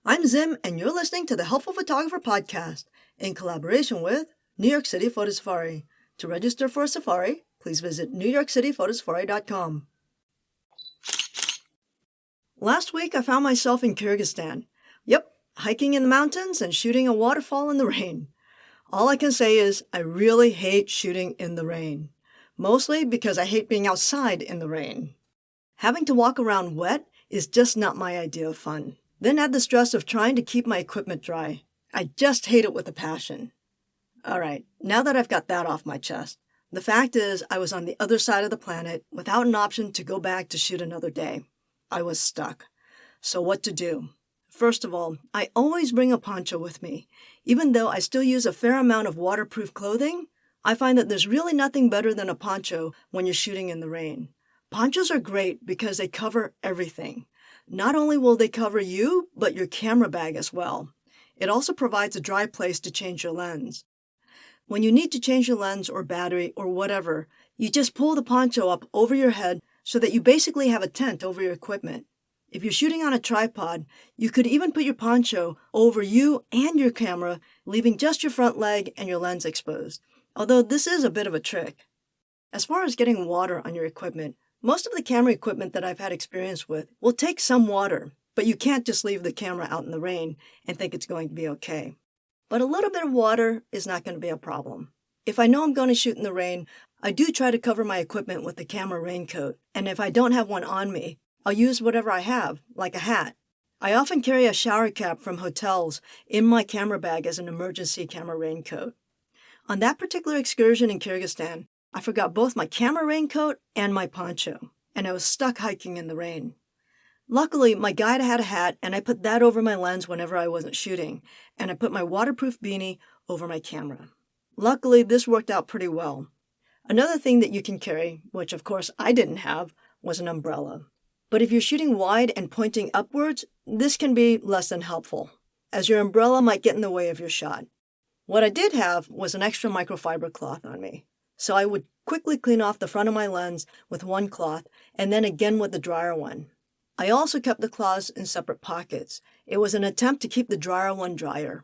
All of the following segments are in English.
I'm Zim, and you're listening to the Helpful Photographer Podcast in collaboration with New York City Photo Safari. To register for a safari, please visit newyorkcityphotosafari.com. Last week, I found myself in Kyrgyzstan. Yep, hiking in the mountains and shooting a waterfall in the rain. All I can say is I really hate shooting in the rain. Mostly because I hate being outside in the rain. Having to walk around wet is just not my idea of fun. Then add the stress of trying to keep my equipment dry. I just hate it with a passion. Alright, now that I've got that off my chest, the fact is I was on the other side of the planet without an option to go back to shoot another day. I was stuck. So what to do? First of all, I always bring a poncho with me. Even though I still use a fair amount of waterproof clothing, I find that there's really nothing better than a poncho when you're shooting in the rain. Ponchos are great because they cover everything. Not only will they cover you, but your camera bag as well. It also provides a dry place to change your lens. When you need to change your lens or battery or whatever, you just pull the poncho up over your head so that you basically have a tent over your equipment. If you're shooting on a tripod, you could even put your poncho over you and your camera, leaving just your front leg and your lens exposed. Although this is a bit of a trick. As far as getting water on your equipment, most of the camera equipment that I've had experience with will take some water, but you can't just leave the camera out in the rain and think it's going to be okay. But a little bit of water is not going to be a problem. If I know I'm going to shoot in the rain, I do try to cover my equipment with the camera raincoat, and if I don't have one on me, I'll use whatever I have, like a hat. I often carry a shower cap from hotels in my camera bag as an emergency camera raincoat. On that particular excursion in Kyrgyzstan, I forgot both my camera raincoat and my poncho, and I was stuck hiking in the rain. Luckily, my guide had a hat, and I put that over my lens whenever I wasn't shooting, and I put my waterproof beanie over my camera. Luckily, this worked out pretty well. Another thing that you can carry, which of course I didn't have, was an umbrella. But if you're shooting wide and pointing upwards, this can be less than helpful, as your umbrella might get in the way of your shot. What I did have was an extra microfiber cloth on me, so I would quickly clean off the front of my lens with one cloth and then again with the drier one. I also kept the cloths in separate pockets. It was an attempt to keep the drier one drier.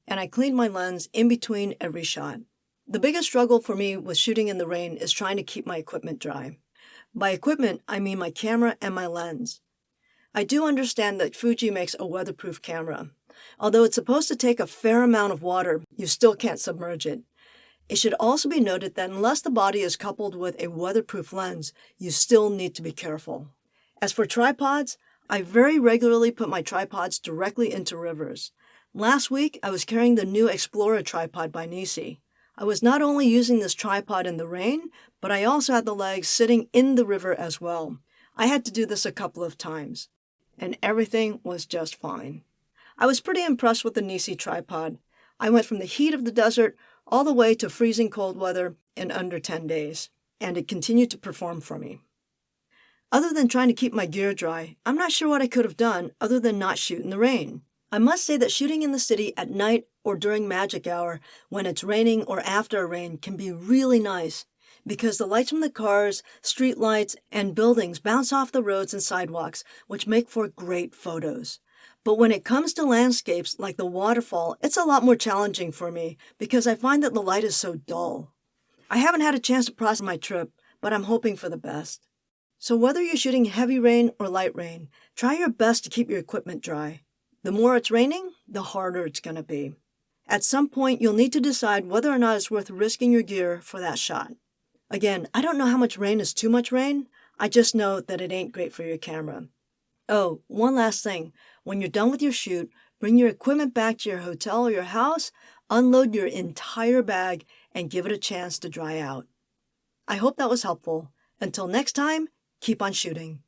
And I cleaned my lens in between every shot. The biggest struggle for me with shooting in the rain is trying to keep my equipment dry. By equipment, I mean my camera and my lens. I do understand that Fuji makes a weatherproof camera. Although it's supposed to take a fair amount of water, you still can't submerge it. It should also be noted that unless the body is coupled with a weatherproof lens, you still need to be careful. As for tripods, I very regularly put my tripods directly into rivers. Last week, I was carrying the new Explorer tripod by Nisi. I was not only using this tripod in the rain, but I also had the legs sitting in the river as well. I had to do this a couple of times, and everything was just fine. I was pretty impressed with the Nisi tripod. I went from the heat of the desert all the way to freezing cold weather in under 10 days, and it continued to perform for me. Other than trying to keep my gear dry, I'm not sure what I could have done other than not shoot in the rain. I must say that shooting in the city at night or during magic hour when it's raining or after a rain can be really nice because the lights from the cars, street lights, and buildings bounce off the roads and sidewalks, which make for great photos. But when it comes to landscapes like the waterfall, it's a lot more challenging for me because I find that the light is so dull. I haven't had a chance to process my trip, but I'm hoping for the best. So whether you're shooting heavy rain or light rain, try your best to keep your equipment dry. The more it's raining, the harder it's going to be. At some point, you'll need to decide whether or not it's worth risking your gear for that shot. Again, I don't know how much rain is too much rain. I just know that it ain't great for your camera. Oh, one last thing. When you're done with your shoot, bring your equipment back to your hotel or your house, unload your entire bag, and give it a chance to dry out. I hope that was helpful. Until next time, keep on shooting.